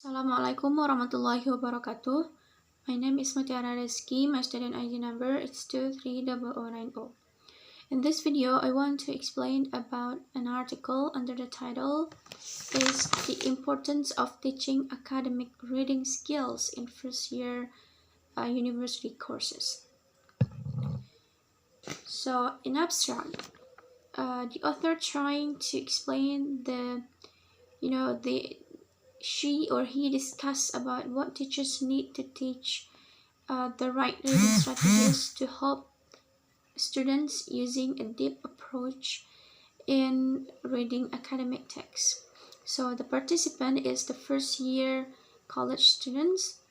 Assalamualaikum warahmatullahi wabarakatuh. My name is Mutiara Rizky. My student ID number is 230090. In this video, I want to explain about an article under the title is the importance of teaching academic reading skills in first year university courses. So in abstract, the author trying to explain she or he discuss about what teachers need to teach the right reading strategies to help students using a deep approach in reading academic texts. So the participant is the first year college students,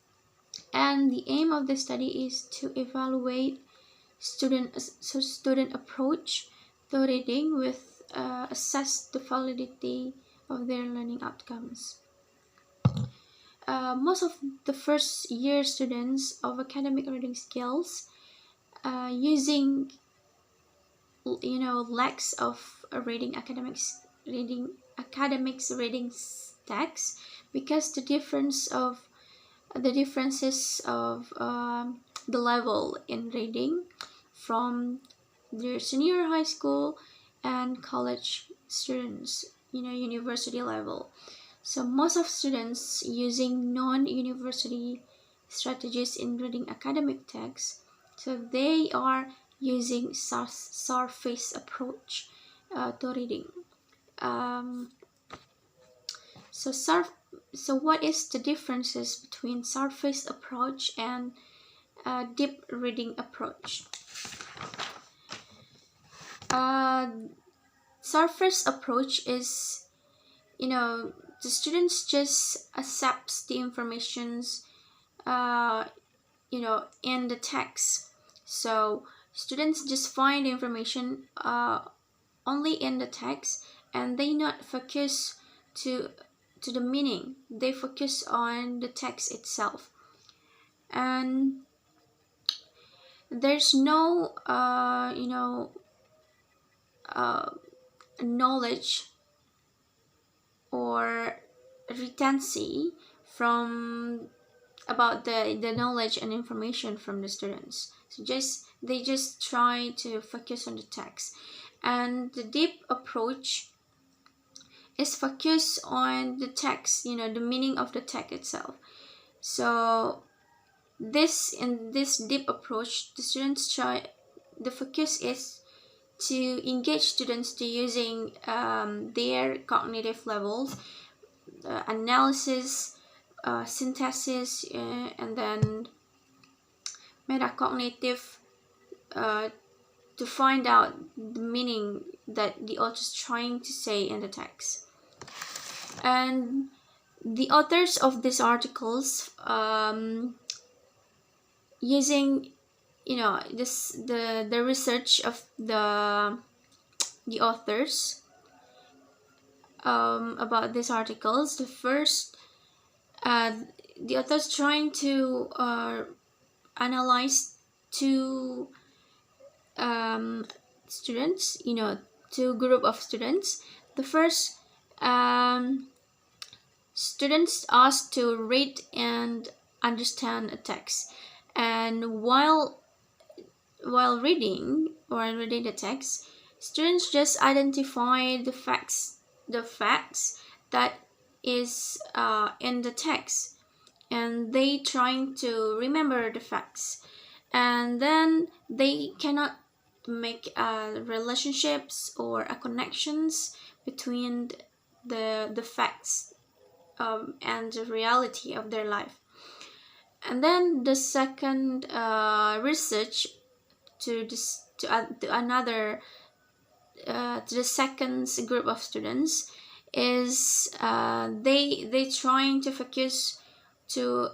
and the aim of the study is to evaluate student approach to reading with assess the validity of their learning outcomes. Most of the first year students of academic reading skills using lacks of reading academics reading text, because the differences of the level in reading from their senior high school and college students, university level. So most of students using non-university strategies in reading academic texts, so they are using surface approach to reading. So what is the differences between surface approach and deep reading approach? Surface approach is, the students just accepts the informations in the text. So students just find information only in the text, and they not focus to the meaning. They focus on the text itself, and there's no knowledge or retention from about the knowledge and information from the students. So they just try to focus on the text, and the deep approach is focused on the text, the meaning of the text itself. So in this deep approach, the focus is to engage students to using their cognitive levels, analysis, synthesis, and then metacognitive, to find out the meaning that the author is trying to say in the text. And the authors of these articles using the research of the authors about these articles. The first, the authors trying to analyze two students, two group of students. The first, students asked to read and understand a text, and while reading the text, students just identify the facts that is in the text, and they trying to remember the facts, and then they cannot make relationships or connections between the facts and the reality of their life. And then the second research to the second group of students is they trying to focus to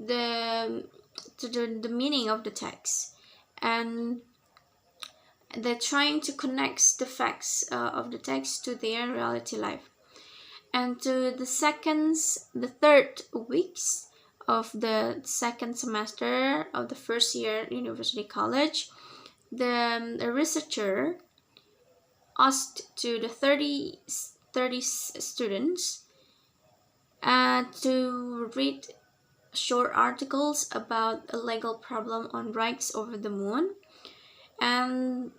the meaning of the text, and they're trying to connect the facts of the text to their reality life. And to the third weeks of the second semester of the first year university college, the researcher asked to the 30 students to read short articles about a legal problem on rights over the moon. And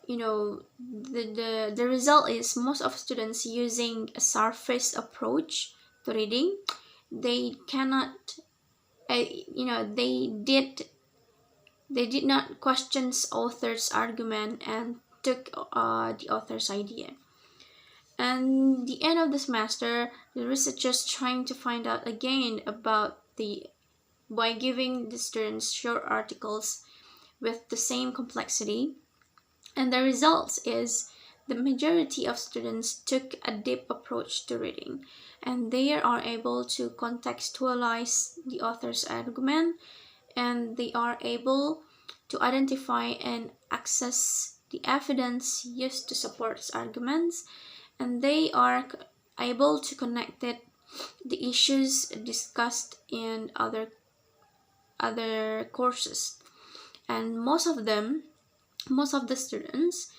the result is most of students using a surface approach to reading. They cannot they did not question author's argument and took the author's idea. And the end of the semester, the researchers trying to find out again about by giving the students short articles with the same complexity. And the results is the majority of students took a deep approach to reading, and they are able to contextualize the author's argument, and they are able to identify and access the evidence used to support its arguments, and they are able to connect it the issues discussed in other courses. And most of the students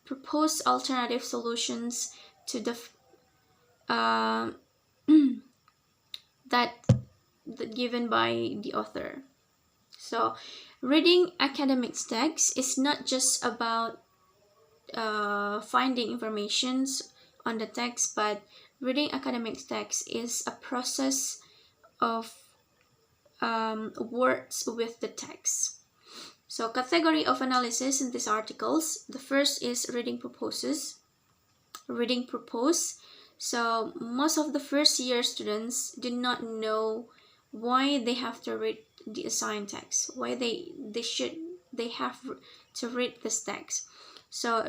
propose alternative solutions to the uh, that given by the author. So reading academic texts is not just about finding informations on the text, but reading academic text is a process of words with the text. So category of analysis in these articles, the first is reading propose. So most of the first year students did not know why they have to read the assigned text, why they have to read this text. So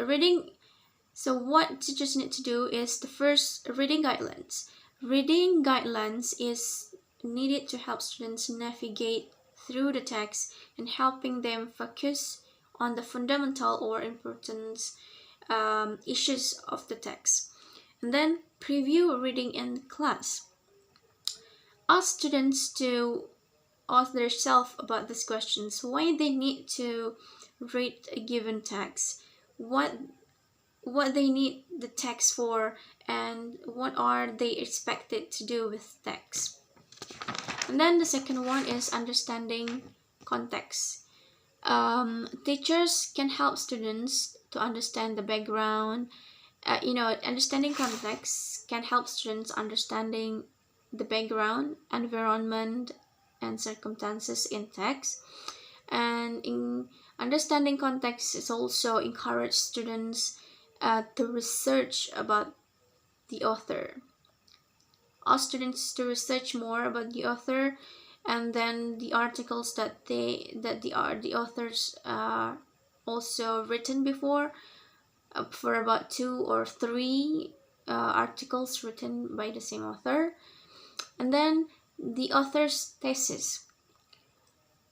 what teachers need to do is the first, reading guidelines. Reading guidelines is needed to help students navigate through the text and helping them focus on the fundamental or important issues of the text. And then preview reading in class. Ask students to ask themselves about these questions: why they need to read a given text, what they need the text for, and what are they expected to do with text. And then the second one is understanding context. Teachers can help students to understand the background. Understanding context can help students understanding the background, environment, and circumstances in text. And in understanding context, is also encourage students to research about the author. Ask students to research more about the author, and then the articles that the authors also written before, for about 2 or 3 articles written by the same author. And then the author's thesis.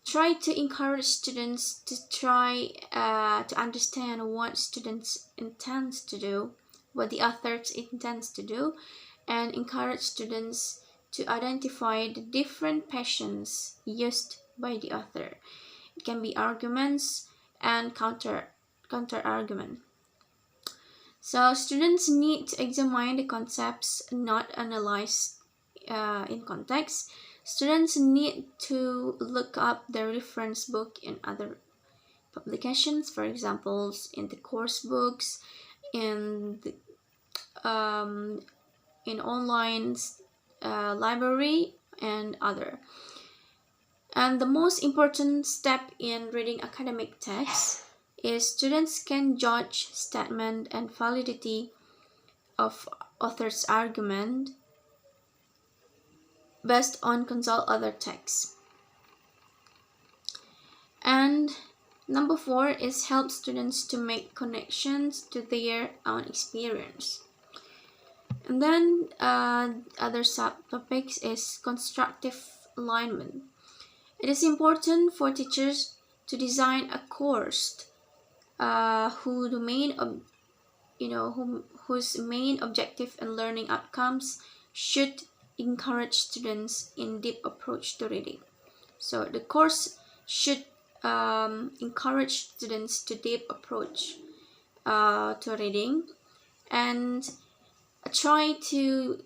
Try to encourage students to try to understand what students intends to do, what the author intends to do, and encourage students to identify the different passions used by the author. It can be arguments and counter argument. So students need to examine the concepts, not analyze in context. Students need to look up the reference book in other publications, for example, in the course books, in the in online library, and other. And the most important step in reading academic texts is students can judge statement and validity of author's argument based on consult other texts. And number 4 is help students to make connections to their own experience. And then other subtopics is constructive alignment. It is important for teachers to design a course whose main objective and learning outcomes should encourage students in deep approach to reading. So the course should encourage students to deep approach to reading, and try to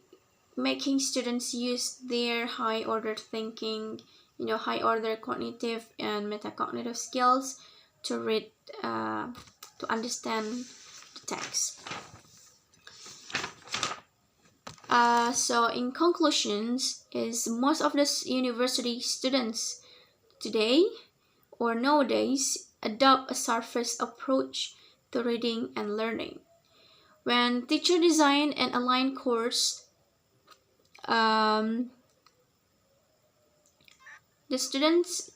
making students use their high order thinking, high order cognitive and metacognitive skills to read, to understand the text. So in conclusions, is most of the university students today or nowadays adopt a surface approach to reading and learning. When teacher design and align course, the students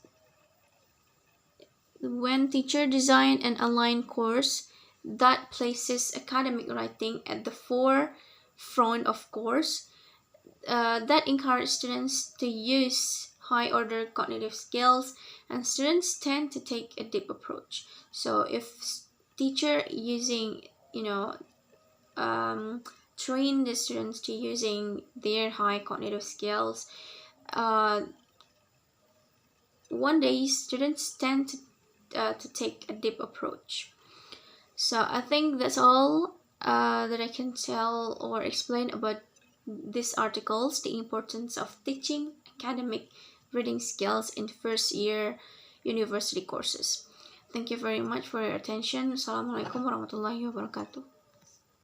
when teacher design and align course that places academic writing at the forefront of course, that encourage students to use high order cognitive skills, and students tend to take a deep approach. So if teacher using, train the students to using their high cognitive skills, one day students tend to take a deep approach. So I think that's all that I can tell or explain about these articles, the importance of teaching academic reading skills in first year university courses. Thank you very much for your attention. Assalamualaikum warahmatullahi wabarakatuh.